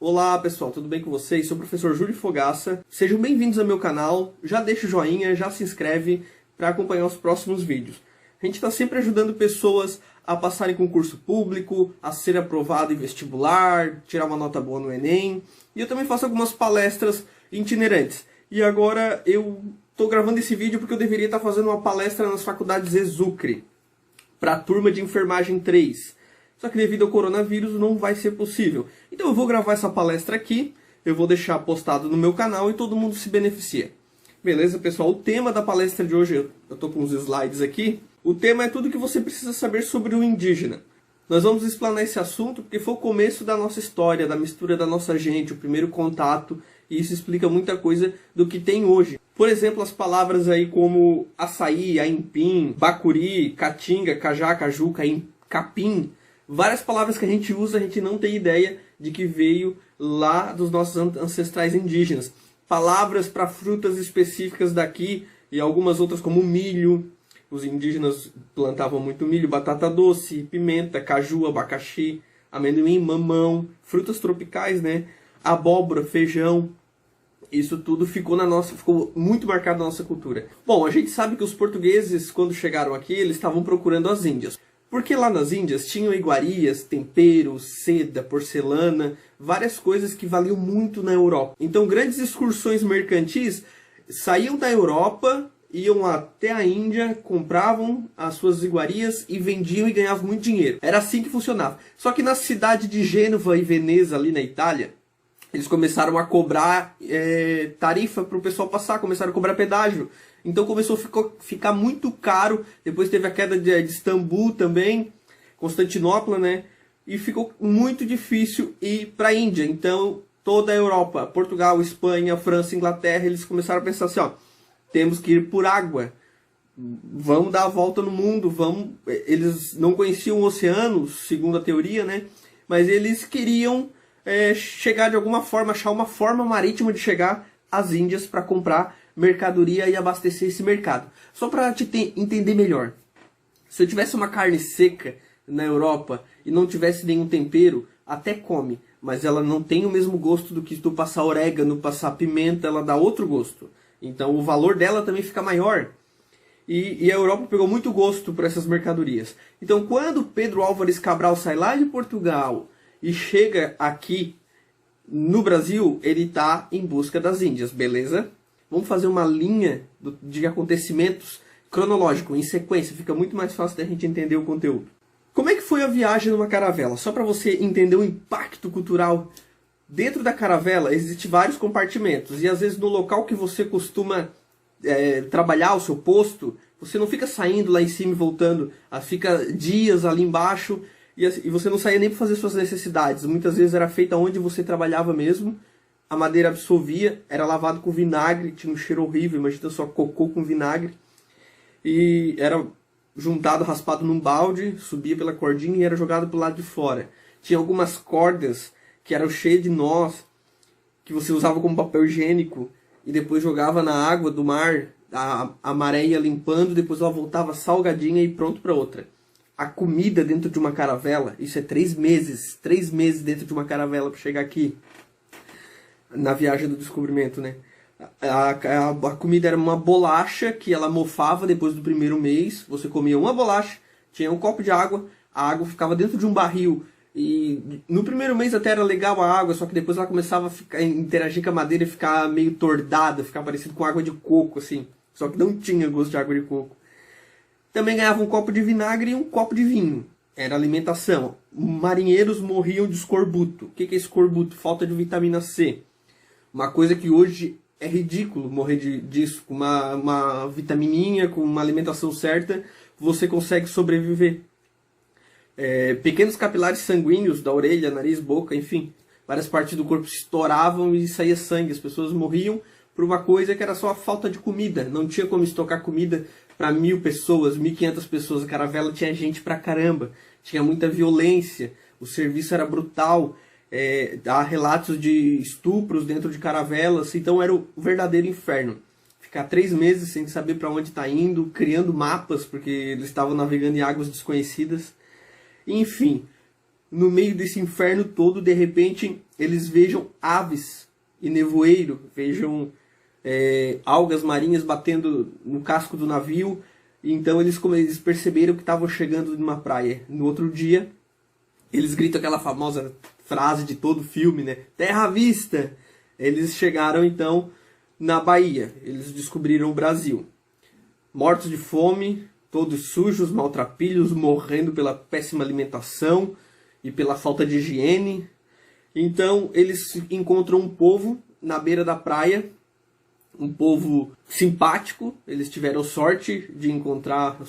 Olá pessoal, tudo bem com vocês? Sou o professor Júlio Fogaça. Sejam bem-vindos ao meu canal. Já deixa o joinha, já se inscreve para acompanhar os próximos vídeos. A gente está sempre ajudando pessoas a passarem concurso público, a ser aprovado em vestibular, tirar uma nota boa no Enem. E eu também faço algumas palestras itinerantes. E agora eu estou gravando esse vídeo porque eu deveria estar fazendo uma palestra nas faculdades Exucre, para a turma de enfermagem 3. Só que devido ao coronavírus não vai ser possível. Então eu vou gravar essa palestra aqui, eu vou deixar postado no meu canal e todo mundo se beneficia. Beleza, pessoal? O tema da palestra de hoje, eu estou com os slides aqui. O tema é tudo o que você precisa saber sobre o indígena. Nós vamos explanar esse assunto porque foi o começo da nossa história, da mistura da nossa gente, o primeiro contato. E isso explica muita coisa do que tem hoje. Por exemplo, as palavras aí como açaí, aipim, bacuri, caatinga, cajá, caju, caim, capim. Várias palavras que a gente usa, a gente não tem ideia de que veio lá dos nossos ancestrais indígenas. Palavras para frutas específicas daqui e algumas outras como milho. Os indígenas plantavam muito milho, batata doce, pimenta, caju, abacaxi, amendoim, mamão, frutas tropicais, né? Abóbora, feijão. Isso tudo ficou muito marcado na nossa cultura. Bom, a gente sabe que os portugueses, quando chegaram aqui, eles estavam procurando as Índias. Porque lá nas Índias tinham iguarias, temperos, seda, porcelana, várias coisas que valiam muito na Europa. Então grandes excursões mercantis saíam da Europa, iam até a Índia, compravam as suas iguarias e vendiam e ganhavam muito dinheiro. Era assim que funcionava. Só que na cidade de Gênova e Veneza, ali na Itália, eles começaram a cobrar tarifa para o pessoal passar, começaram a cobrar pedágio. Então começou a ficar muito caro. Depois teve a queda de Istambul também, Constantinopla, né? E ficou muito difícil ir para a Índia. Então toda a Europa, Portugal, Espanha, França, Inglaterra, eles começaram a pensar assim, ó, temos que ir por água. Vamos dar a volta no mundo, vamos. Eles não conheciam o oceano, segundo a teoria, né? Mas eles queriam chegar de alguma forma, achar uma forma marítima de chegar às Índias para comprar mercadoria e abastecer esse mercado. Só para te entender melhor. Se eu tivesse uma carne seca na Europa e não tivesse nenhum tempero, até come, mas ela não tem o mesmo gosto do que tu passar orégano, passar pimenta, ela dá outro gosto. Então o valor dela também fica maior. E a Europa pegou muito gosto por essas mercadorias. Então quando Pedro Álvares Cabral sai lá de Portugal e chega aqui no Brasil, ele está em busca das Índias, beleza? Vamos fazer uma linha de acontecimentos cronológico, em sequência, fica muito mais fácil da gente entender o conteúdo. Como é que foi a viagem numa caravela? Só para você entender o impacto cultural. Dentro da caravela existem vários compartimentos, e às vezes no local que você costuma trabalhar, o seu posto, você não fica saindo lá em cima e voltando, fica dias ali embaixo, e você não saía nem para fazer suas necessidades. Muitas vezes era feita onde você trabalhava mesmo. A madeira absorvia, era lavado com vinagre, tinha um cheiro horrível, imagina só cocô com vinagre. E era juntado, raspado num balde, subia pela cordinha e era jogado para o lado de fora. Tinha algumas cordas que eram cheias de nós, que você usava como papel higiênico, e depois jogava na água do mar, a maré ia limpando, depois ela voltava salgadinha e pronto para outra. A comida dentro de uma caravela, isso é 3 meses dentro de uma caravela para chegar aqui. Na viagem do descobrimento, né? A comida era uma bolacha que ela mofava depois do primeiro mês. Você comia uma bolacha, tinha um copo de água, a água ficava dentro de um barril. E no primeiro mês até era legal a água, só que depois ela começava a interagir com a madeira e ficar meio tordada, ficar parecido com água de coco, assim. Só que não tinha gosto de água de coco. Também ganhava um copo de vinagre e um copo de vinho. Era alimentação. Marinheiros morriam de escorbuto. O que é escorbuto? Falta de vitamina C. Uma coisa que hoje é ridículo morrer disso. Com uma vitamininha, com uma alimentação certa, você consegue sobreviver. Pequenos capilares sanguíneos da orelha, nariz, boca, enfim. Várias partes do corpo se estouravam e saía sangue. As pessoas morriam por uma coisa que era só a falta de comida. Não tinha como estocar comida para 1.000 pessoas, 1.500 pessoas. A caravela tinha gente pra caramba. Tinha muita violência. O serviço era brutal. Há relatos de estupros dentro de caravelas, então era o verdadeiro inferno. Ficar 3 meses sem saber para onde está indo, criando mapas, porque eles estavam navegando em águas desconhecidas. Enfim, no meio desse inferno todo, de repente, eles vejam aves e nevoeiro, vejam algas marinhas batendo no casco do navio. Então eles perceberam que estavam chegando numa praia. No outro dia, eles gritam aquela famosa frase de todo filme, né? Terra à vista! Eles chegaram então na Bahia. Eles descobriram o Brasil. Mortos de fome, todos sujos, maltrapilhos, morrendo pela péssima alimentação e pela falta de higiene. Então eles encontram um povo na beira da praia, um povo simpático. Eles tiveram sorte de encontrar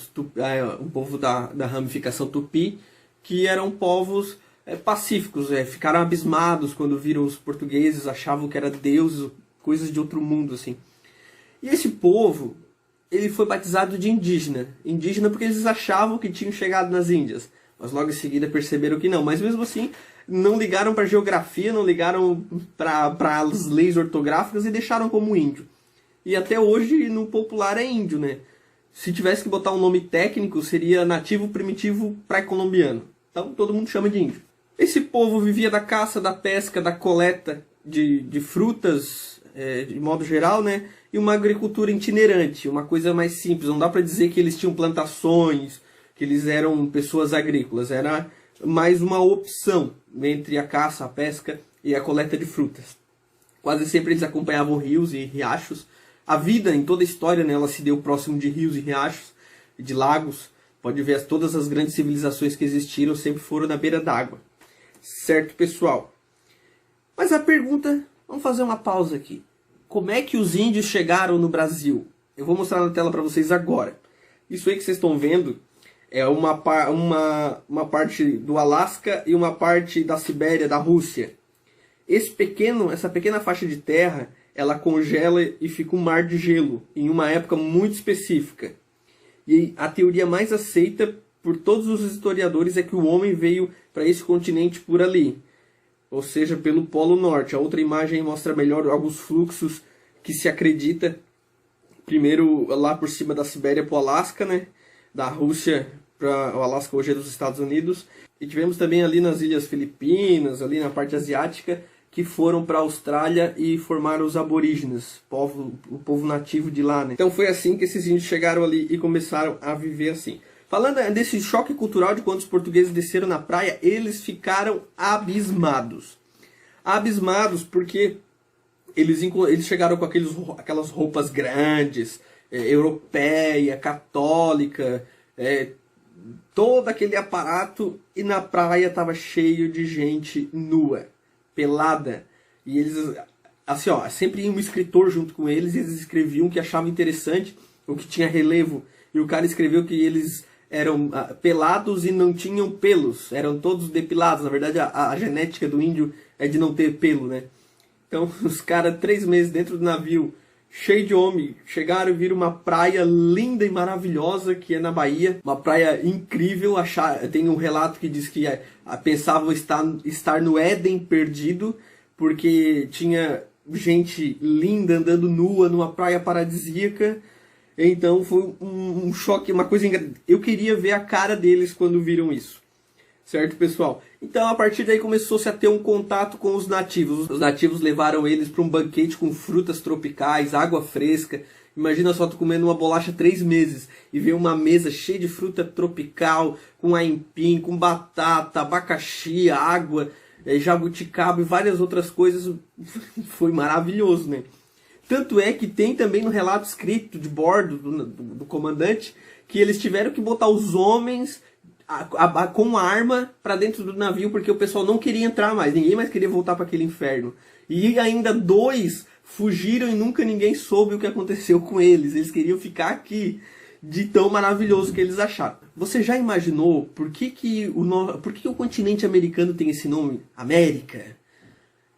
um povo da ramificação tupi, que eram povos pacíficos. Ficaram abismados quando viram os portugueses, achavam que era deuses, coisas de outro mundo, assim. E esse povo, ele foi batizado de indígena. Indígena porque eles achavam que tinham chegado nas Índias, mas logo em seguida perceberam que não. Mas mesmo assim, não ligaram para a geografia, não ligaram para as leis ortográficas e deixaram como índio. E até hoje, no popular, é índio, né? Se tivesse que botar um nome técnico, seria nativo primitivo pré-colombiano. Então, todo mundo chama de índio. Esse povo vivia da caça, da pesca, da coleta de frutas, de modo geral, né? E uma agricultura itinerante, uma coisa mais simples. Não dá para dizer que eles tinham plantações, que eles eram pessoas agrícolas. Era mais uma opção entre a caça, a pesca e a coleta de frutas. Quase sempre eles acompanhavam rios e riachos. A vida, em toda a história, né, ela se deu próximo de rios e riachos, de lagos. Pode ver, todas as grandes civilizações que existiram sempre foram na beira d'água. Certo, pessoal? Mas a pergunta, vamos fazer uma pausa aqui. Como é que os índios chegaram no Brasil? Eu vou mostrar na tela para vocês agora. Isso aí que vocês estão vendo é uma parte do Alasca e uma parte da Sibéria, da Rússia. Essa pequena faixa de terra, ela congela e fica um mar de gelo, em uma época muito específica. E a teoria mais aceita por todos os historiadores é que o homem veio para esse continente por ali, ou seja, pelo Polo Norte. A outra imagem mostra melhor alguns fluxos que se acredita, primeiro lá por cima da Sibéria para o Alasca, né? Da Rússia para o Alasca, hoje é dos Estados Unidos. E tivemos também ali nas Ilhas Filipinas, ali na parte asiática, que foram para a Austrália e formaram os aborígenes, o povo nativo de lá, né? Então foi assim que esses índios chegaram ali e começaram a viver assim. Falando desse choque cultural de quando os portugueses desceram na praia, eles ficaram abismados. Abismados porque eles chegaram com aquelas roupas grandes, europeia, católica, todo aquele aparato, e na praia estava cheio de gente nua, pelada. E eles, assim, ó, sempre ia um escritor junto com eles, e eles escreviam o que achavam interessante, o que tinha relevo. E o cara escreveu que eles eram pelados e não tinham pelos, eram todos depilados. Na verdade, a genética do índio é de não ter pelo, né? Então, os caras, 3 meses dentro do navio, cheio de homem, chegaram e viram uma praia linda e maravilhosa, que é na Bahia. Uma praia incrível. Tem um relato que diz que pensavam estar no Éden perdido, porque tinha gente linda andando nua numa praia paradisíaca. Então foi um choque, uma coisa engraçada. Eu queria ver a cara deles quando viram isso. Certo, pessoal? Então, a partir daí começou-se a ter um contato com os nativos. Os nativos levaram eles para um banquete com frutas tropicais, água fresca. Imagina só tu comendo uma bolacha 3 meses e ver uma mesa cheia de fruta tropical, com aipim, com batata, abacaxi, água, jabuticaba e várias outras coisas. Foi maravilhoso, né? Tanto é que tem também no relato escrito de bordo do comandante que eles tiveram que botar os homens com arma para dentro do navio, porque o pessoal não queria entrar mais, ninguém mais queria voltar para aquele inferno. E ainda 2 fugiram e nunca ninguém soube o que aconteceu com eles. Eles queriam ficar aqui, de tão maravilhoso que eles acharam. Você já imaginou por que o continente americano tem esse nome? América?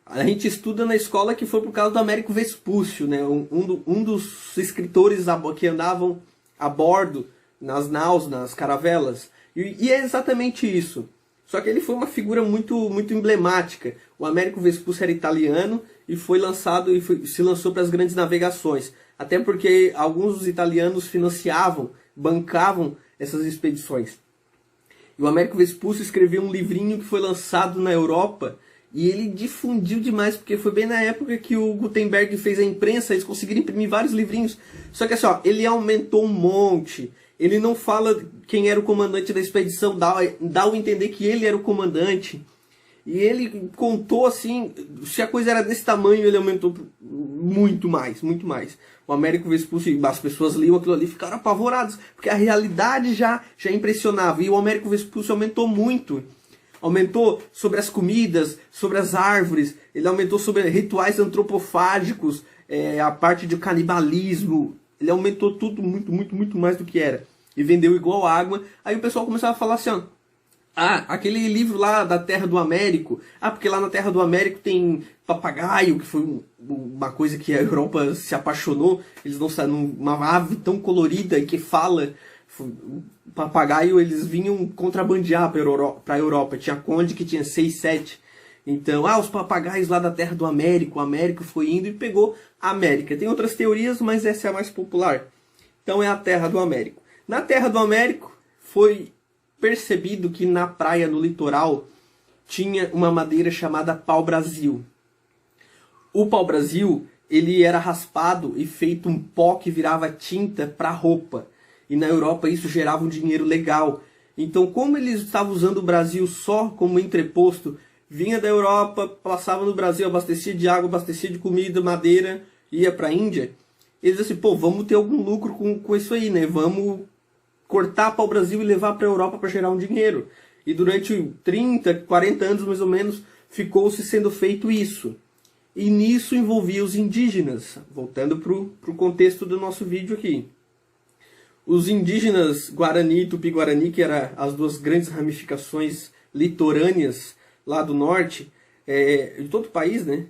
A gente estuda na escola que foi por causa do Américo Vespúcio, né? Um dos escritores que andavam a bordo nas naus, nas caravelas. E é exatamente isso. Só que ele foi uma figura muito, muito emblemática. O Américo Vespúcio era italiano e foi lançado se lançou para as grandes navegações. Até porque alguns dos italianos financiavam, bancavam essas expedições. E o Américo Vespucci escreveu um livrinho que foi lançado na Europa e ele difundiu demais, porque foi bem na época que o Gutenberg fez a imprensa, eles conseguiram imprimir vários livrinhos. Só que assim, ó, ele aumentou um monte. Ele não fala quem era o comandante da expedição, dá a entender que ele era o comandante. E ele contou assim, se a coisa era desse tamanho, ele aumentou muito mais, muito mais. O Américo Vespucci, as pessoas liam aquilo ali e ficaram apavoradas, porque a realidade já impressionava. E o Américo Vespucci aumentou muito. Aumentou sobre as comidas, sobre as árvores, ele aumentou sobre rituais antropofágicos, a parte de canibalismo. Ele aumentou tudo muito, muito, muito mais do que era. E vendeu igual água. Aí o pessoal começava a falar assim, ó, aquele livro lá da Terra do Américo. Porque lá na Terra do Américo tem papagaio, que foi uma coisa que a Europa se apaixonou. Eles não sabem, uma ave tão colorida e que fala. O papagaio, eles vinham contrabandear para a Europa. Tinha conde que tinha 6, 7. Então, os papagaios lá da Terra do Américo. O Américo foi indo e pegou a América. Tem outras teorias, mas essa é a mais popular. Então é a Terra do Américo. Na Terra do Américo foi percebido que na praia, no litoral, tinha uma madeira chamada pau-brasil. O pau-brasil, ele era raspado e feito um pó que virava tinta para roupa. E na Europa isso gerava um dinheiro legal. Então, como eles estavam usando o Brasil só como entreposto, vinha da Europa, passava no Brasil, abastecia de água, abastecia de comida, madeira, ia para a Índia. Eles assim, vamos ter algum lucro com isso aí, né? Vamos cortar para o Brasil e levar para a Europa para gerar um dinheiro. E durante 30, 40 anos mais ou menos, ficou-se sendo feito isso. E nisso envolvia os indígenas. Voltando para o contexto do nosso vídeo aqui. Os indígenas Guarani e Tupi-Guarani, que eram as duas grandes ramificações litorâneas lá do norte, de todo o país, né?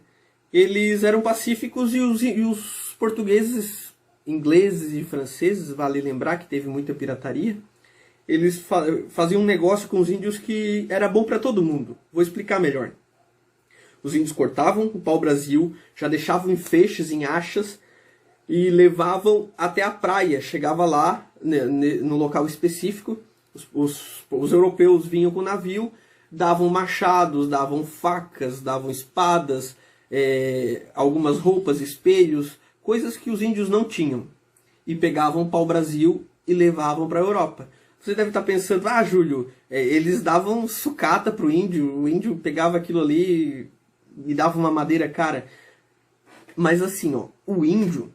Eles eram pacíficos e os portugueses, ingleses e franceses, vale lembrar que teve muita pirataria, eles faziam um negócio com os índios que era bom para todo mundo. Vou explicar melhor. Os índios cortavam o pau-brasil, já deixavam em feixes, em achas, e levavam até a praia. Chegava lá, no local específico, os europeus vinham com o navio, davam machados, davam facas, davam espadas, algumas roupas, espelhos, coisas que os índios não tinham. E pegavam o pau-brasil e levavam para a Europa. Você deve estar pensando, Júlio, eles davam sucata para o índio pegava aquilo ali e dava uma madeira cara. Mas assim, o índio,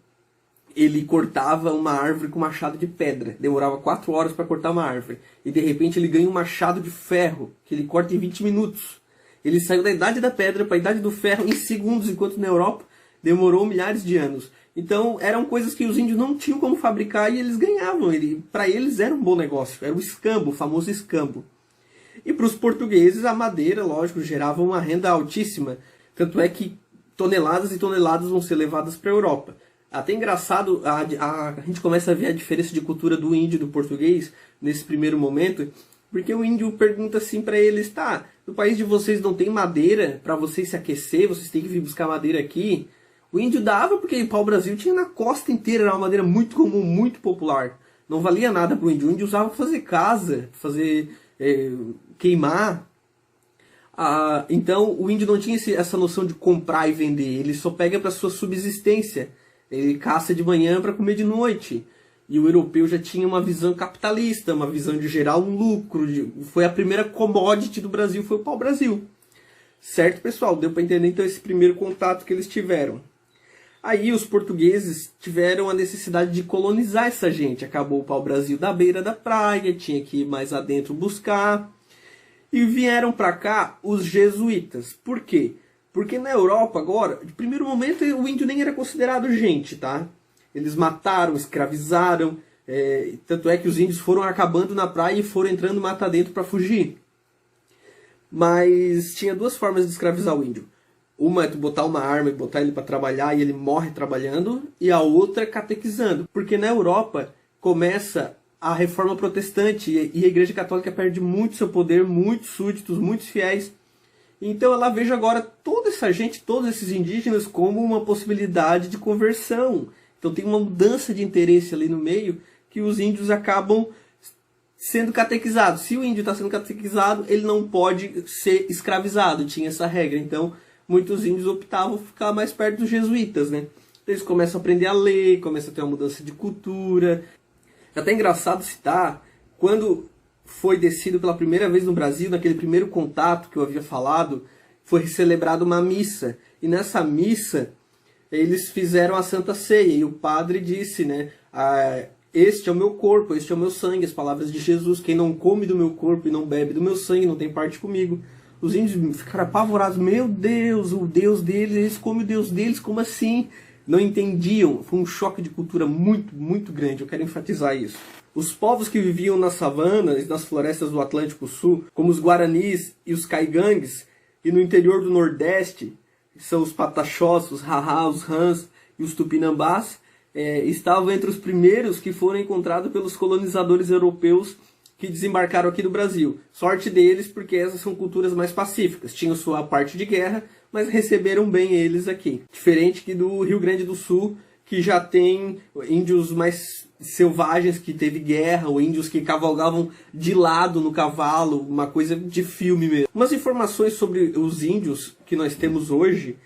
ele cortava uma árvore com machado de pedra. Demorava 4 horas para cortar uma árvore. E de repente ele ganha um machado de ferro, que ele corta em 20 minutos. Ele saiu da idade da pedra para a idade do ferro em segundos, enquanto na Europa demorou milhares de anos. Então eram coisas que os índios não tinham como fabricar e eles ganhavam. Para eles era um bom negócio, era o escambo, o famoso escambo. E para os portugueses a madeira, lógico, gerava uma renda altíssima. Tanto é que toneladas e toneladas vão ser levadas para a Europa. Até engraçado, a gente começa a ver a diferença de cultura do índio e do português nesse primeiro momento, porque o índio pergunta assim para eles, no país de vocês não tem madeira para vocês se aquecer, vocês têm que vir buscar madeira aqui? O índio dava porque o pau-brasil tinha na costa inteira, era uma madeira muito comum, muito popular. Não valia nada para o índio usava para fazer casa, fazer queimar. Então o índio não tinha essa noção de comprar e vender, ele só pega para sua subsistência. Ele caça de manhã para comer de noite. E o europeu já tinha uma visão capitalista, uma visão de gerar um lucro. Foi a primeira commodity do Brasil, foi o pau-brasil. Certo, pessoal? Deu para entender então esse primeiro contato que eles tiveram. Aí os portugueses tiveram a necessidade de colonizar essa gente. Acabou o pau-brasil da beira da praia, tinha que ir mais adentro buscar. E vieram para cá os jesuítas. Por quê? Porque na Europa agora, de primeiro momento, o índio nem era considerado gente, tá? Eles mataram, escravizaram, tanto é que os índios foram acabando na praia e foram entrando mata dentro para fugir. Mas tinha 2 formas de escravizar o índio. Uma é tu botar uma arma e botar ele para trabalhar e ele morre trabalhando, e a outra é catequizando. Porque na Europa começa a reforma protestante e a Igreja Católica perde muito seu poder, muitos súditos, muitos fiéis. Então ela veja agora toda essa gente, todos esses indígenas, como uma possibilidade de conversão. Então tem uma mudança de interesse ali no meio que os índios acabam sendo catequizado. Se o índio está sendo catequizado, ele não pode ser escravizado. Tinha essa regra. Então, muitos índios optavam por ficar mais perto dos jesuítas, né? Eles começam a aprender a ler, começam a ter uma mudança de cultura. É até engraçado citar, quando foi descido pela primeira vez no Brasil, naquele primeiro contato que eu havia falado, foi celebrada uma missa. E nessa missa, eles fizeram a Santa Ceia. E o padre disse, né? Este é o meu corpo, este é o meu sangue, as palavras de Jesus. Quem não come do meu corpo e não bebe do meu sangue não tem parte comigo. Os índios ficaram apavorados. Meu Deus, o Deus deles, eles comem o Deus deles, como assim? Não entendiam. Foi um choque de cultura muito, muito grande. Eu quero enfatizar isso. Os povos que viviam nas savanas e nas florestas do Atlântico Sul, como os Guaranis e os Caigangues, e no interior do Nordeste, são os Pataxós, os Haha, os Rãs e os Tupinambás, estavam entre os primeiros que foram encontrados pelos colonizadores europeus que desembarcaram aqui no Brasil. Sorte deles, porque essas são culturas mais pacíficas. Tinham sua parte de guerra, mas receberam bem eles aqui. Diferente que do Rio Grande do Sul, que já tem índios mais selvagens, que teve guerra, ou índios que cavalgavam de lado no cavalo, uma coisa de filme mesmo. Umas informações sobre os índios que nós temos hoje,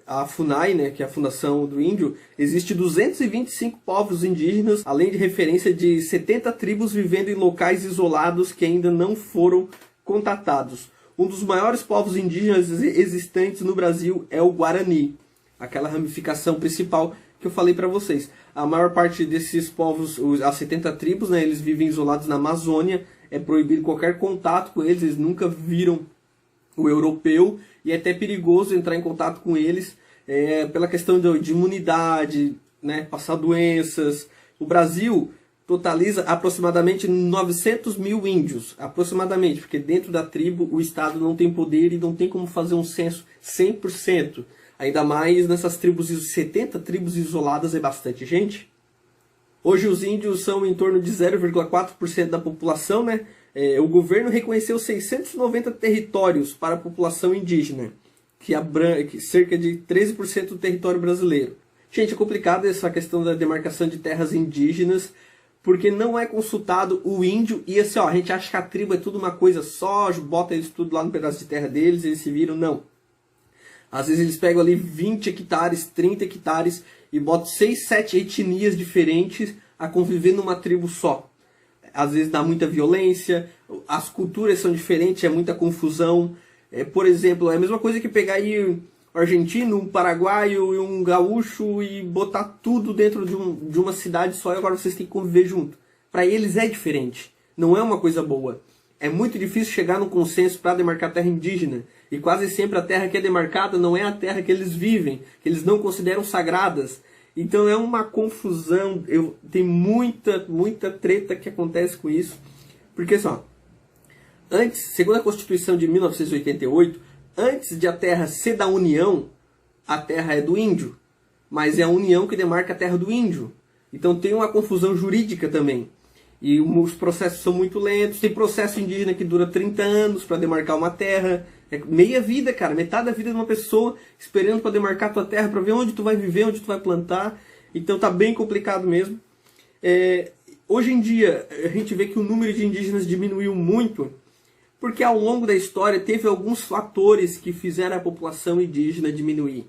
a FUNAI, né, que é a Fundação do Índio, existe 225 povos indígenas, além de referência de 70 tribos vivendo em locais isolados que ainda não foram contatados. Um dos maiores povos indígenas existentes no Brasil é o Guarani, aquela ramificação principal que eu falei para vocês. A maior parte desses povos, as 70 tribos, né, eles vivem isolados na Amazônia, é proibido qualquer contato com eles, eles nunca viram o europeu, e é até perigoso entrar em contato com eles pela questão de imunidade, né, passar doenças. O Brasil totaliza aproximadamente 900 mil índios, aproximadamente, porque dentro da tribo o Estado não tem poder e não tem como fazer um censo 100%. Ainda mais nessas tribos, 70 tribos isoladas é bastante gente. Hoje os índios são em torno de 0,4% da população, né? O governo reconheceu 690 territórios para a população indígena, que abrange cerca de 13% do território brasileiro. Gente, é complicado essa questão da demarcação de terras indígenas, porque não é consultado o índio, e assim, ó, a gente acha que a tribo é tudo uma coisa só, bota eles tudo lá no pedaço de terra deles, eles se viram, não. Às vezes eles pegam ali 20 hectares, 30 hectares e botam 6, 7 etnias diferentes a conviver numa tribo só. Às vezes dá muita violência, as culturas são diferentes, é muita confusão. Por exemplo, é a mesma coisa que pegar aí um argentino, um paraguaio e um gaúcho e botar tudo dentro de uma cidade só e agora vocês têm que conviver junto. Para eles é diferente, não é uma coisa boa. É muito difícil chegar num consenso para demarcar terra indígena. E quase sempre a terra que é demarcada não é a terra que eles vivem, que eles não consideram sagradas. Então é uma confusão, tem muita treta que acontece com isso. Porque só, antes, segundo a Constituição de 1988, antes de a terra ser da União, a terra é do índio. Mas é a União que demarca a terra do índio. Então tem uma confusão jurídica também. E os processos são muito lentos. Tem processo indígena que dura 30 anos para demarcar uma terra. É meia vida, cara. Metade da vida de uma pessoa esperando para demarcar tua terra, para ver onde tu vai viver, onde tu vai plantar. Então tá bem complicado mesmo. Hoje em dia, a gente vê que o número de indígenas diminuiu muito, porque ao longo da história teve alguns fatores que fizeram a população indígena diminuir.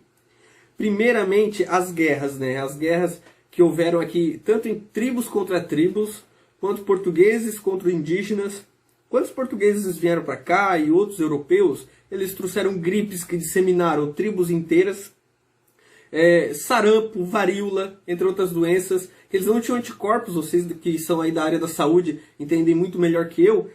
Primeiramente, as guerras, né? As guerras que houveram aqui, tanto em tribos contra tribos, quanto portugueses contra indígenas. Quando os portugueses vieram para cá e outros europeus, eles trouxeram gripes que disseminaram tribos inteiras, sarampo, varíola, entre outras doenças. Eles não tinham anticorpos, vocês que são aí da área da saúde entendem muito melhor que eu.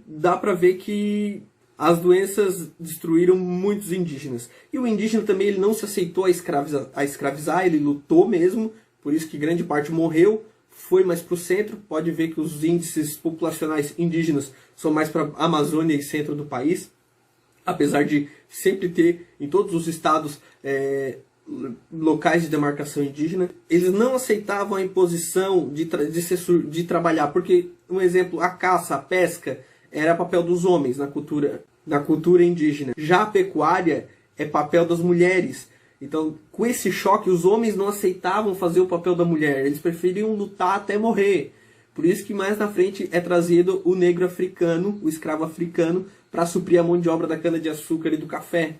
Dá para ver que as doenças destruíram muitos indígenas. E o indígena também ele não se aceitou a escravizar, ele lutou mesmo, por isso que grande parte morreu. Foi mais para o centro, pode ver que os índices populacionais indígenas são mais para a Amazônia e centro do país, apesar de sempre ter em todos os estados locais de demarcação indígena. Eles não aceitavam a imposição de trabalhar, porque, um exemplo, a caça, a pesca, era papel dos homens na cultura indígena. Já a pecuária é papel das mulheres. Então, com esse choque, os homens não aceitavam fazer o papel da mulher. Eles preferiam lutar até morrer. Por isso que mais na frente é trazido o negro africano, o escravo africano, para suprir a mão de obra da cana-de-açúcar e do café.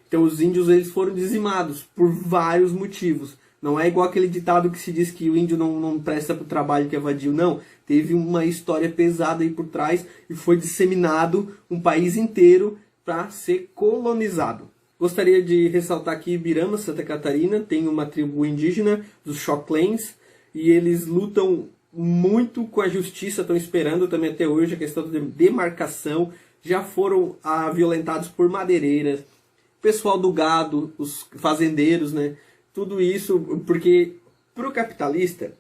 Então os índios eles foram dizimados por vários motivos. Não é igual aquele ditado que se diz que o índio não presta para o trabalho, que é vadio. Não, teve uma história pesada aí por trás e foi disseminado um país inteiro para ser colonizado. Gostaria de ressaltar aqui Ibirama, Santa Catarina, tem uma tribo indígena, dos Xoclens, e eles lutam muito com a justiça, estão esperando também até hoje a questão da demarcação, já foram violentados por madeireiras, pessoal do gado, os fazendeiros, né? Tudo isso porque para o capitalista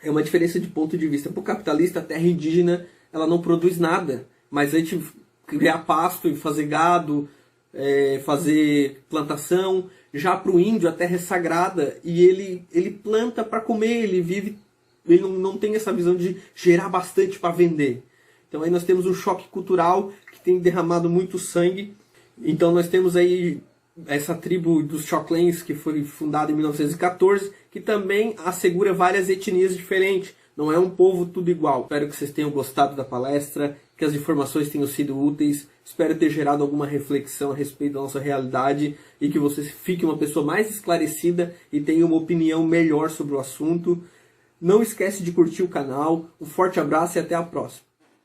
é uma diferença de ponto de vista. Para o capitalista a terra indígena ela não produz nada, mas a gente criar pasto e fazer gado, fazer plantação. Já para o índio a terra é sagrada e ele planta para comer, ele vive, ele não tem essa visão de gerar bastante para vender. Então aí nós temos um choque cultural que tem derramado muito sangue. Então nós temos aí essa tribo dos Xoclens, que foi fundada em 1914, que também assegura várias etnias diferentes. Não é um povo tudo igual. Espero que vocês tenham gostado da palestra, que as informações tenham sido úteis. Espero ter gerado alguma reflexão a respeito da nossa realidade e que você fique uma pessoa mais esclarecida e tenha uma opinião melhor sobre o assunto. Não esquece de curtir o canal. Um forte abraço e até a próxima.